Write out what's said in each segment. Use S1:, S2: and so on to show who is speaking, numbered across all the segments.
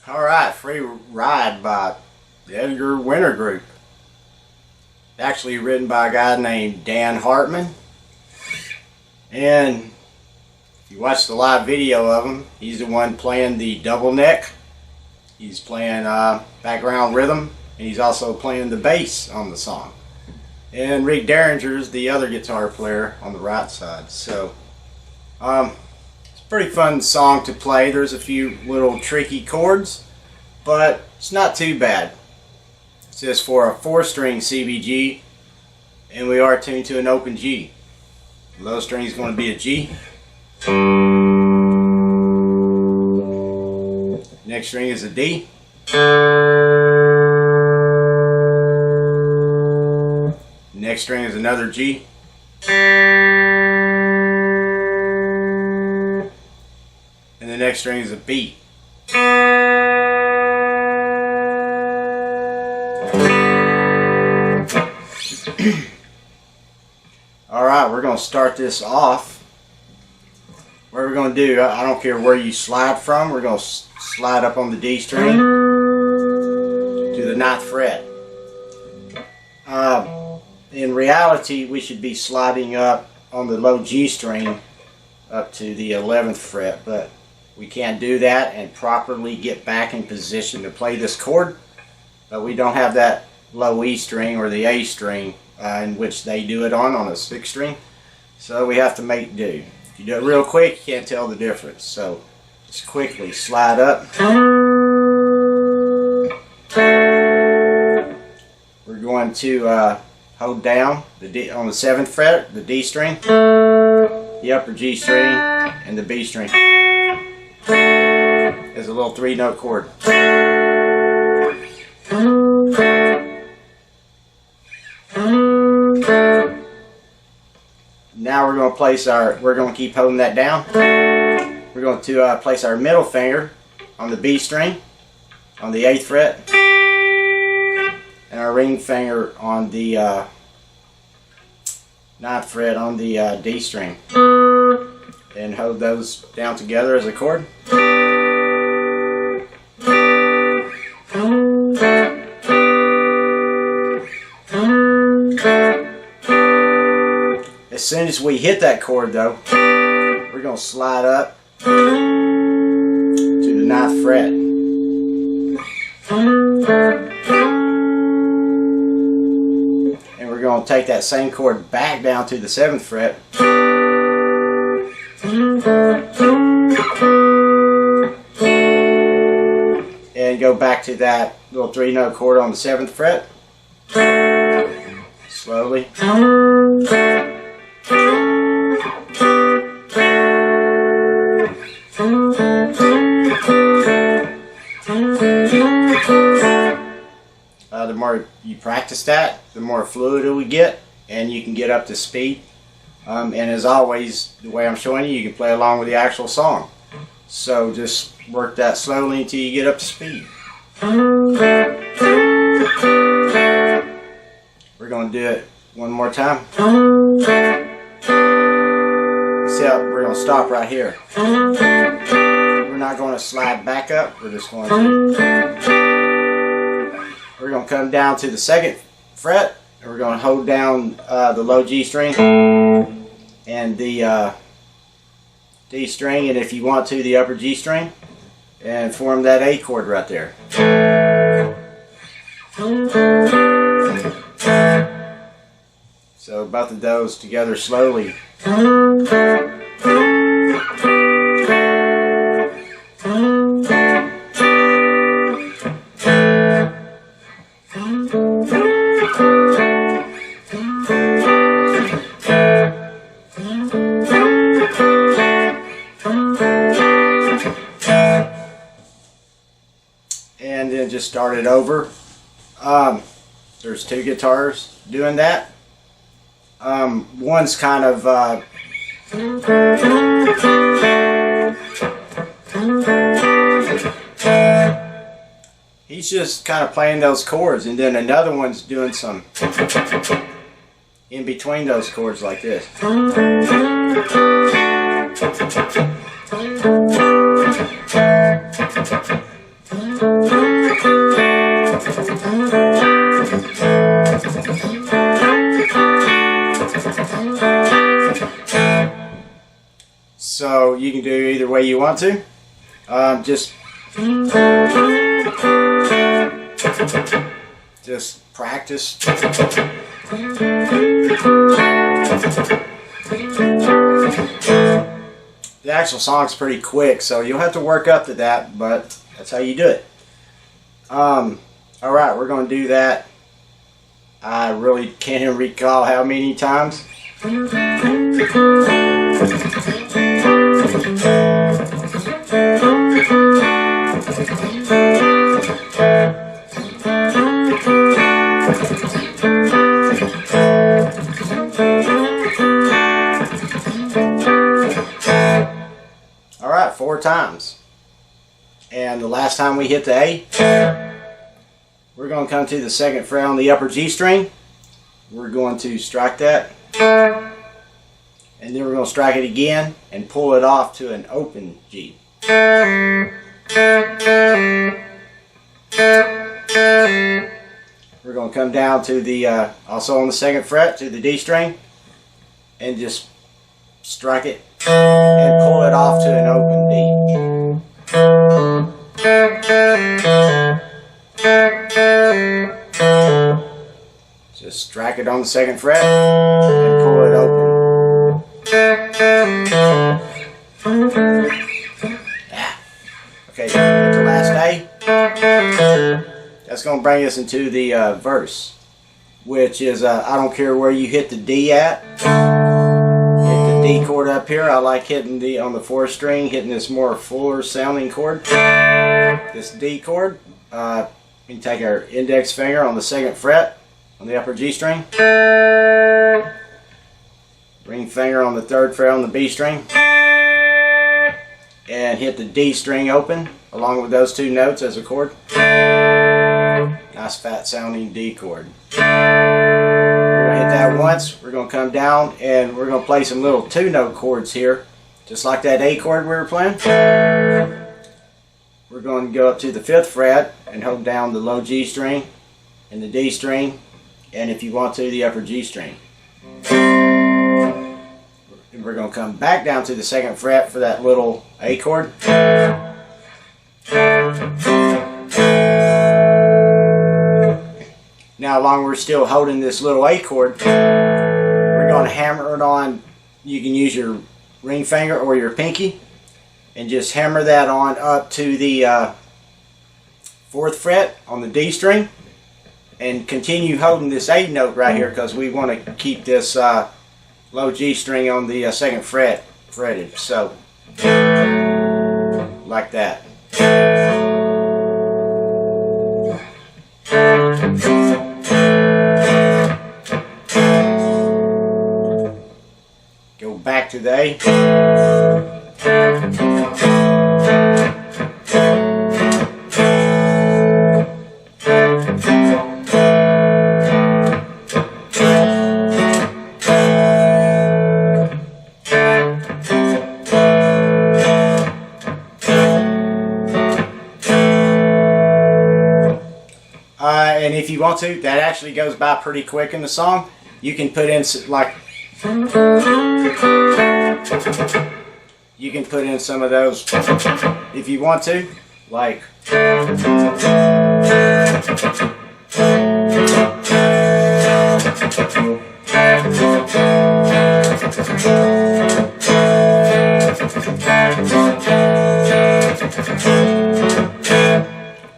S1: Alright, Free Ride by the Edgar Winter Group. Actually written by a guy named Dan Hartman. And if you watch the live video of him, he's the one playing the double neck. He's playing background rhythm, and he's also playing the bass on the song. And Rick Derringer's the other guitar player on the right side. So it's a pretty fun song to play. There's a few little tricky chords, but it's not too bad. It's just for a 4-string CBG, and we are tuned to an open G. The low string is going to be a G. Next string is a D. Next string is another G. And the next string is a B. Alright, we're going to start this off. What we're going to do, I don't care where you slide from, we're going to slide up on the D string to the 9th fret. In reality, we should be sliding up on the low G string up to the 11th fret, but we can't do that and properly get back in position to play this chord. But we don't have that low E string or the A string in which they do it on a 6th string. So we have to make do. If you do it real quick, you can't tell the difference. So just quickly slide up. We're going to hold down the D on the 7th fret, the D string, the upper G string, and the B string. There's a little 3-note chord. Now we're going to place we're going to keep holding that down. We're going to place our middle finger on the B string on the 8th fret, and our ring finger on the 9th fret on the D string, and hold those down together as a chord. As soon as we hit that chord though, we're going to slide up to the 9th fret. And we're going to take that same chord back down to the 7th fret. And go back to that little 3-note chord on the 7th fret. Slowly. The more you practice that, the more fluid it will get, and you can get up to speed. And as always, the way I'm showing you, you can play along with the actual song. So just work that slowly until you get up to speed. We're going to do it one more time. See how we're going to stop right here. We're not going to slide back up. We're just going to... We're going to come down to the 2nd fret, and we're going to hold down the low G string and the D string, and if you want to, the upper G string, and form that A chord right there. So both of those together slowly. And then just start it over. There's two guitars doing that. One's kind of he's just kind of playing those chords, and then another one's doing some in between those chords like this. So you can do either way you want to. Just practice. The actual song's pretty quick, so you'll have to work up to that, but that's how you do it. Alright, we're going to do that. I really can't even recall how many times. Alright, 4 times. And the last time we hit the A, we're going to come to the 2nd fret on the upper G string. We're going to strike that. And then we're going to strike it again and pull it off to an open G. We're going to come down to the, also on the 2nd fret, to the D string, and just strike it and pull it off to an open D. Just strike it on the 2nd fret and pull it open. Yeah. Okay, hit the last A. That's going to bring us into the verse, which is I don't care where you hit the D at. Hit the D chord up here. I like hitting the on the 4th string, hitting this more fuller sounding chord. This D chord. We can take our index finger on the 2nd fret on the upper G string. Ring finger on the 3rd fret on the B string. And hit the D string open along with those 2 notes as a chord. Nice fat sounding D chord. We're going to hit that once. We're going to come down and we're going to play some little 2-note chords here. Just like that A chord we were playing. We're going to go up to the 5th fret and hold down the low G string and the D string, and if you want to, the upper G string. And we're going to come back down to the 2nd fret for that little A chord. Now, while we're still holding this little A chord, we're going to hammer it on. You can use your ring finger or your pinky and just hammer that on up to the 4th fret on the D string, and continue holding this A note right here because we want to keep this low G string on the 2nd fret fretted. So, like that. Go back to the A. And if you want to, that actually goes by pretty quick in the song. You can put in like, you can put in some of those if you want to, like,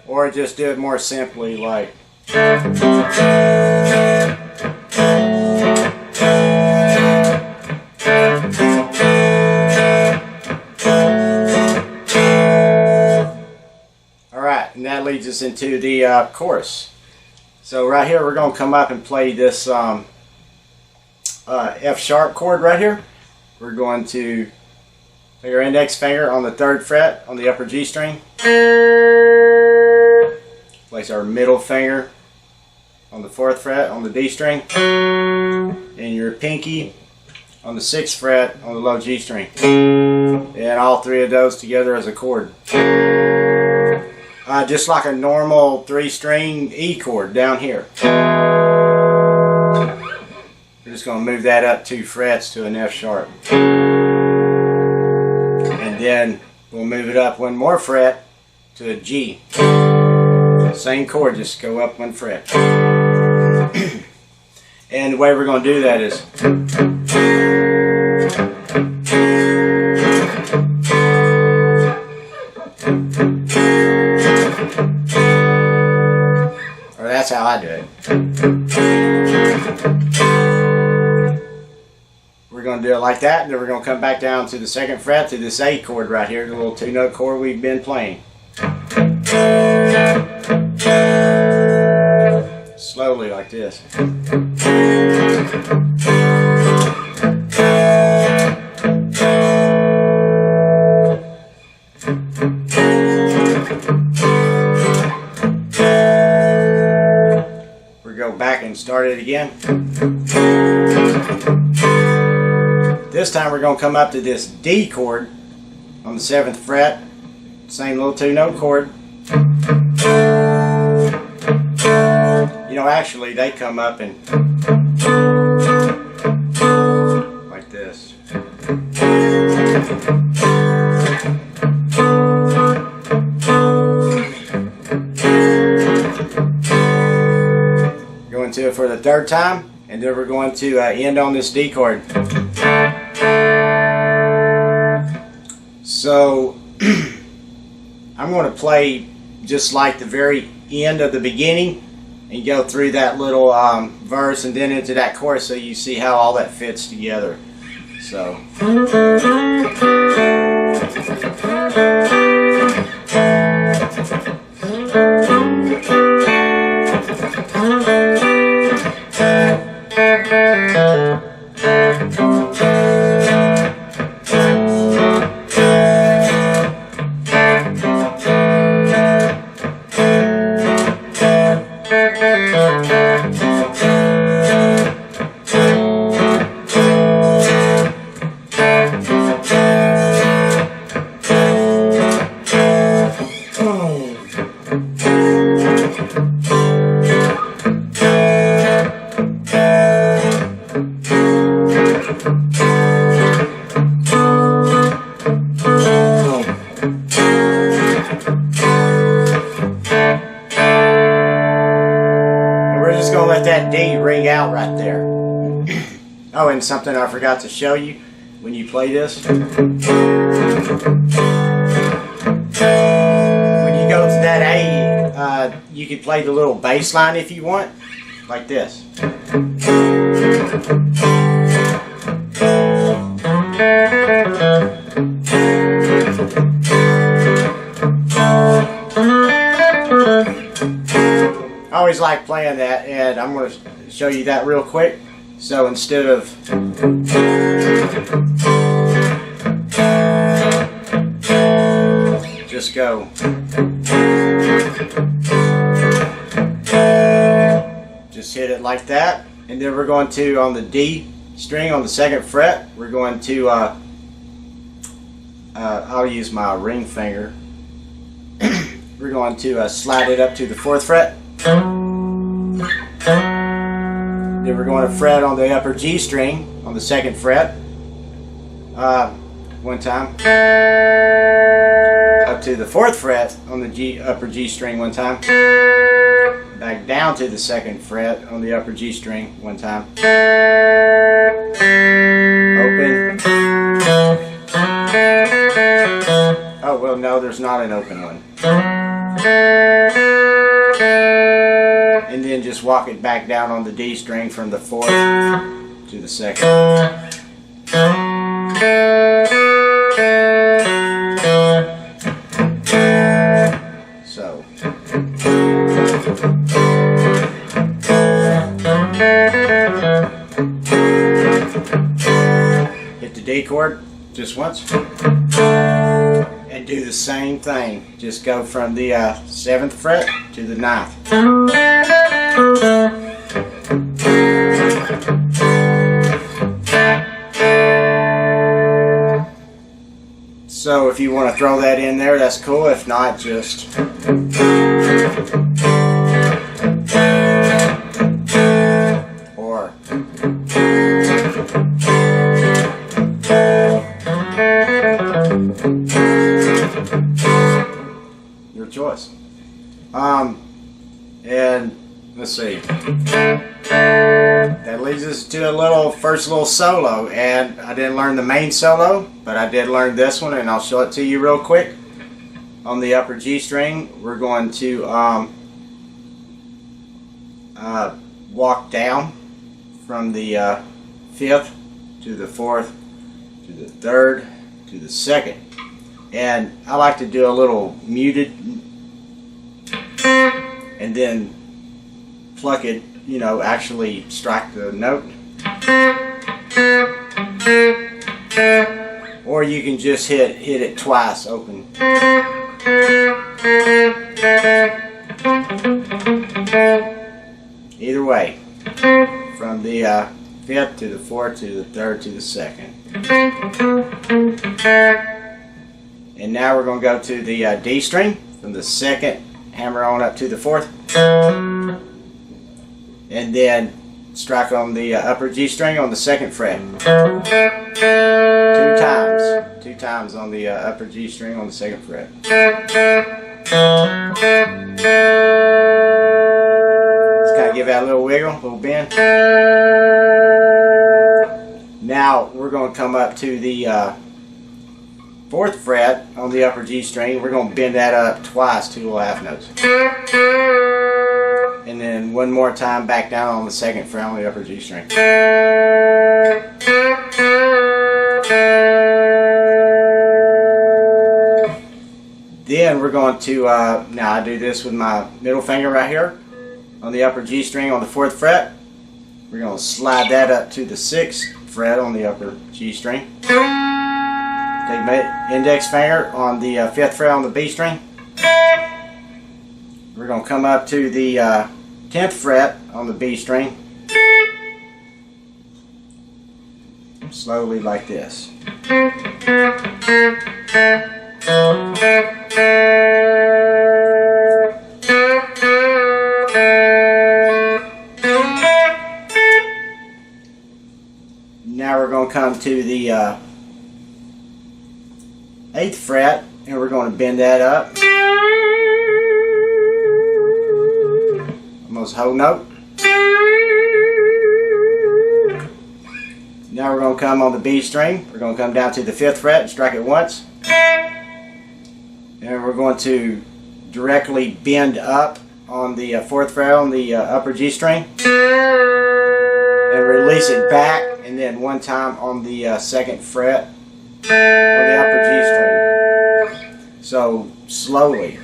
S1: Or just do it more simply, like alright, and that leads us into the chorus. So right here we're going to come up and play this F sharp chord right here. We're going to take our index finger on the 3rd fret on the upper G string. Place our middle finger on the 4th fret on the D string. And your pinky on the 6th fret on the low G string. And all 3 of those together as a chord. Just like a normal 3-string E chord down here. We're just going to move that up 2 frets to an F sharp. And then we'll move it up 1 more fret to a G. Same chord, just go up 1 fret. And the way we're going to do that is that's how I do it. We're going to do it like that, and then we're going to come back down to the 2nd fret to this A chord right here, the little 2-note chord we've been playing. Slowly like this. Back and start it again. This time we're going to come up to this D chord on the 7th fret, same little 2-note chord. You know, actually they come up and like this. To it for the 3rd time, and then we're going to end on this D chord. So I'm going to play just like the very end of the beginning and go through that little verse and then into that chorus, so you see how all that fits together. So let that D ring out right there. Oh, and something I forgot to show you when you play this. When you go to that A, you can play the little bass line if you want, like this. I always like playing that, and I'm going to show you that real quick. So instead of just go, just hit it like that, and then we're going to, on the D string on the 2nd fret, we're going to I'll use my ring finger. We're going to slide it up to the 4th fret. Then we're going to fret on the upper G string on the 2nd fret. One time. Up to the 4th fret on the upper G string one time. back down to the 2nd fret on the upper G string one time. Open. Oh, well, no, there's not an open one. And then just walk it back down on the D string from the 4th to the 2nd. So. Hit the D chord just once. And do the same thing. Just go from the 7th fret to the 9th. So if you want to throw that in there, that's cool. If not, just or your choice. And let's see. That leads us to a first little solo, and I didn't learn the main solo, but I did learn this one, and I'll show it to you real quick. On the upper G string, we're going to walk down from the 5th to the 4th to the 3rd to the 2nd, and I like to do a little muted and then pluck it, you know, actually strike the note. Or you can just hit it twice open. Either way, from the 5th to the 4th to the 3rd to the 2nd. And now we're going to go to the D string from the 2nd, hammer on up to the 4th. And then strike on the upper G string on the 2nd fret. 2 times on the upper G string on the 2nd fret. Just kind of give that a little wiggle, a little bend. Now we're going to come up to the 4th fret on the upper G string. We're going to bend that up twice, 2 little half notes. And then one more time back down on the 2nd fret on the upper G string. Then we're going to, now I do this with my middle finger right here on the upper G string on the 4th fret. We're going to slide that up to the 6th fret on the upper G string. Take my index finger on the 5th fret on the B string. We're going to come up to the 10th fret on the B string. Slowly like this. Now we're going to come to the 8th fret, and we're going to bend that up. Almost whole note. Now we're going to come on the B string. We're going to come down to the 5th fret and strike it once. And we're going to directly bend up on the 4th fret on the upper G string. And release it back, and then one time on the 2nd fret on the upper G string. So slowly.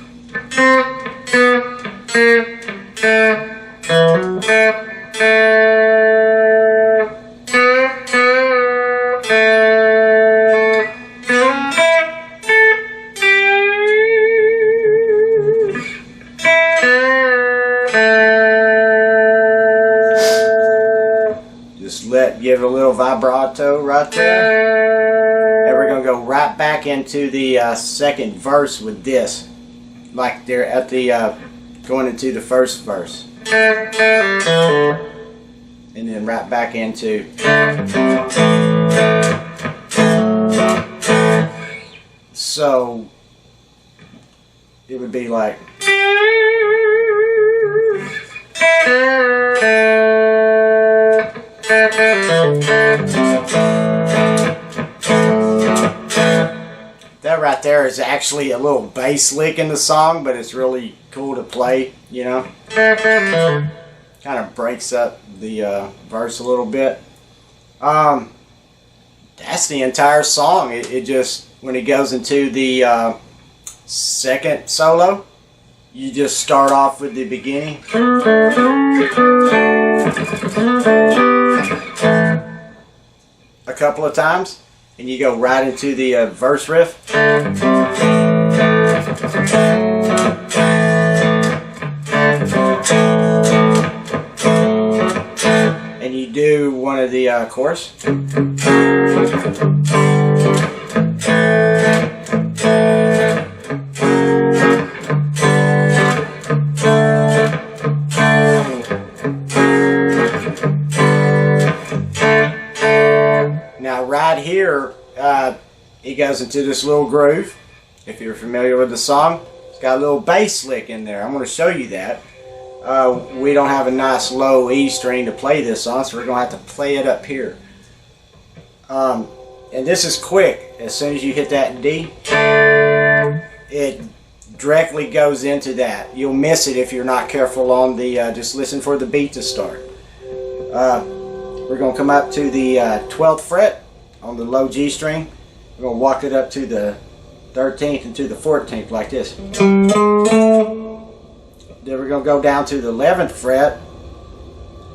S1: Give it a little vibrato right there. And we're going to go right back into the 2nd verse with this. Like they're at the going into the 1st verse. And then right back into. So it would be like. That right there is actually a little bass lick in the song, but it's really cool to play, you know. Kind of breaks up the verse a little bit. That's the entire song. It just, when it goes into the second solo, you just start off with the beginning. A couple of times, and you go right into the verse riff. And you do one of the chorus. Now right here, it goes into this little groove. If you're familiar with the song, it's got a little bass lick in there. I'm going to show you that. We don't have a nice low E string to play this on, so we're going to have to play it up here. And this is quick. As soon as you hit that D, it directly goes into that. You'll miss it if you're not careful on the, just listen for the beat to start. We're going to come up to the 12th fret on the low G string. We're going to walk it up to the 13th and to the 14th like this. Then we're going to go down to the 11th fret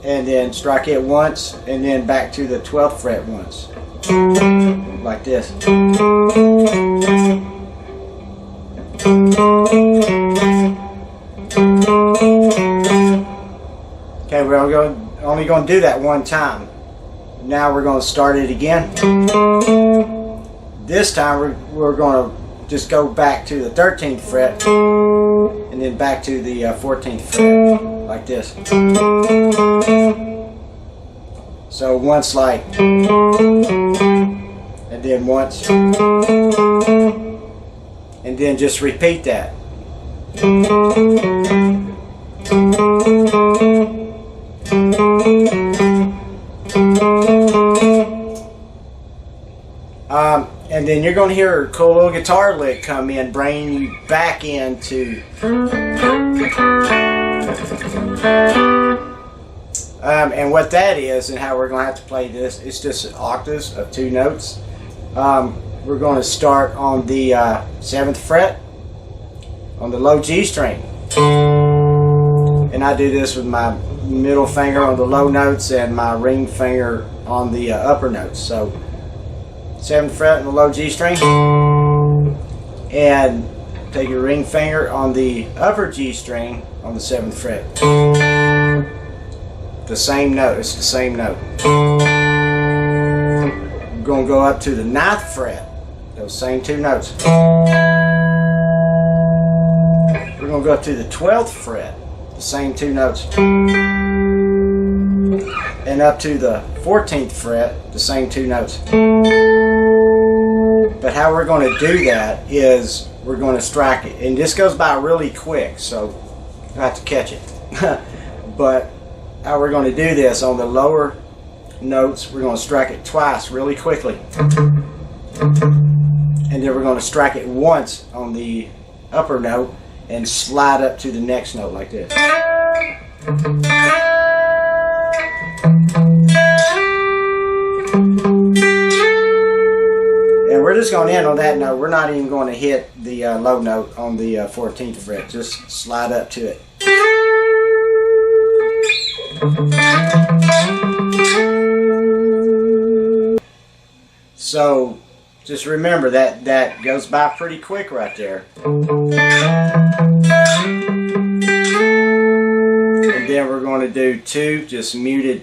S1: and then strike it once and then back to the 12th fret once. Like this. Okay, we're only going to do that one time. Now we're going to start it again. This time we're going to just go back to the 13th fret and then back to the 14th fret, like this. So once like, and then once, and then just repeat that. And then you're going to hear a cool little guitar lick come in, bringing you back into and what that is and how we're going to have to play this, it's just octaves of 2 notes. We're going to start on the 7th fret on the low G string, and I do this with my middle finger on the low notes and my ring finger on the upper notes. So 7th fret on the low G string, and take your ring finger on the upper G string on the 7th fret. The same note, it's the same note. We're going to go up to the 9th fret, those same 2 notes. We're going to go up to the 12th fret, the same 2 notes. And up to the 14th fret, the same 2 notes. But how we're going to do that is we're going to strike it. And this goes by really quick, so I have to catch it. But how we're going to do this, on the lower notes, we're going to strike it twice really quickly. And then we're going to strike it once on the upper note and slide up to the next note like this. And we're just going to end on that note. We're not even going to hit the low note on the 14th fret. Just slide up to it. So just remember that goes by pretty quick right there. And then we're going to do 2 just muted,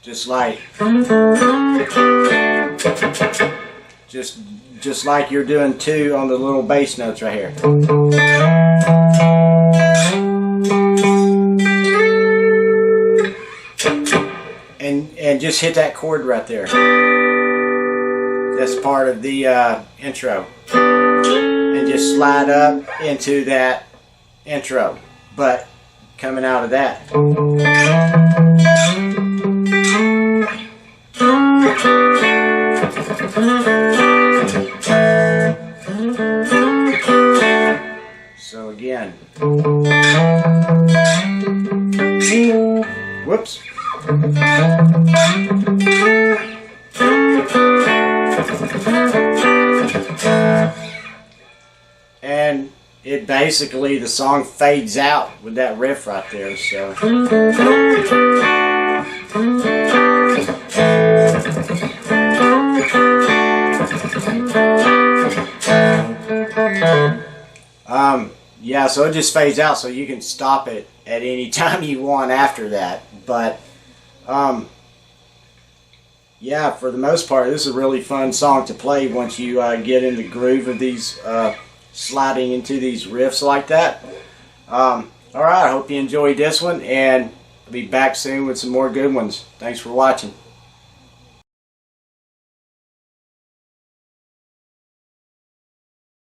S1: just like just like you're doing 2 on the little bass notes right here. And just hit that chord right there. That's part of the intro. And just slide up into that intro. But coming out of that. So again, whoops. And it basically, the song fades out with that riff right there, so. Yeah, so it just fades out, so you can stop it at any time you want after that. But yeah, for the most part, this is a really fun song to play once you get in the groove of these sliding into these riffs like that. Alright, I hope you enjoyed this one, and I'll be back soon with some more good ones. Thanks for watching.